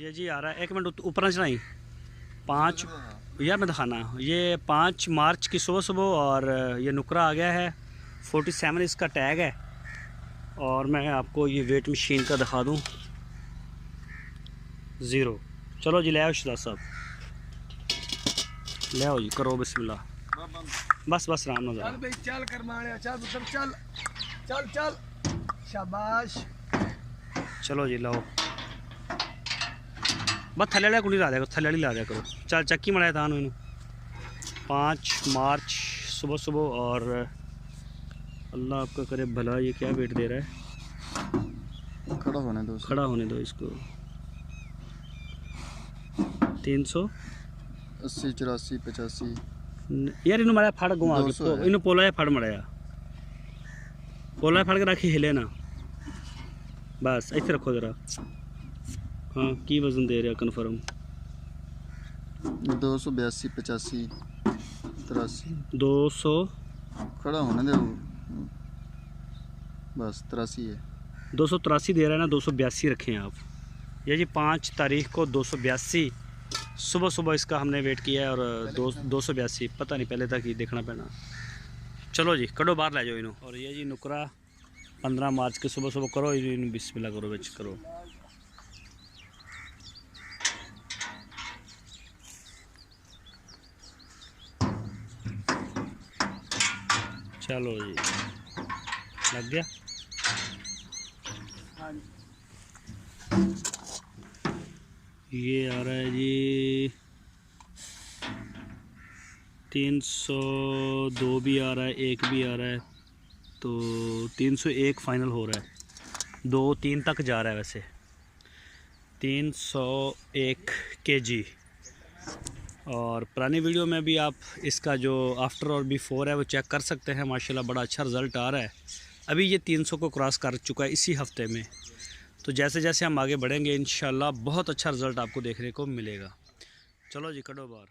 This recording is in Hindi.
ये जी आ रहा है, 1 मिनट ऊपर ना चढ़ाई। 5 यार मैं दिखाना, ये 5 मार्च की सुबह सुबह और ये नुकरा आ गया है। 47 इसका टैग है। और मैं आपको ये वेट मशीन का दिखा दूँ, 0। चलो जी ले आओ शहजाद साहब, ले आओ जी, करो बिस्मिल्लाह। बस राम नजर चल भाई चल कर मारे, चल मतलब चल चल चल, शाबाश। चलो जी लाओ, बस थले वाला कुड़ी ला दिया करो, थले वाली ला दिया करो। चल चक्की मराया था इन्होंने। 5 मार्च सुबह सुबह, और अल्लाह आपका करे भला। ये क्या वेट दे रहा है? खड़ा होने दो, खड़ा होने दो इसको। 380 84 85 यार इन्हों मारा फड़ घुमा के, इन्हों पोला फड़ मराया, पोला फड़ के रखी हिले ना, बस ऐसे रखो ज़रा। हाँ की वज़न दे रहा कन्फर्म? 282 85 83 200 खड़ा होने दो, बस 83 है। 283 दे रहा है ना, 282 रखें आप। ये जी 5 तारीख को 282 सुबह सुबह इसका हमने वेट किया है, और 282 पता नहीं पहले तक ही देखना पैना। चलो जी कड़ो बाहर ले जाओ इन्हों। और ये जी नुकरा 15 मार्च के सुबह सुबह करो, इन्हों बिस्मिल्लाह करो, बेच करो। चलो जी लग गया। ये आ रहा है जी 302 भी आ रहा है, 1 भी आ रहा है, तो 301 फाइनल हो रहा है। 2-3 तक जा रहा है वैसे। 301 केजी। और पुरानी वीडियो में भी आप इसका जो आफ्टर और बिफोर है वो चेक कर सकते हैं। माशाल्लाह बड़ा अच्छा रिज़ल्ट आ रहा है। अभी ये 300 को क्रॉस कर चुका है इसी हफ्ते में। तो जैसे जैसे हम आगे बढ़ेंगे इंशाल्लाह बहुत अच्छा रिज़ल्ट आपको देखने को मिलेगा। चलो जी कटो बाहर।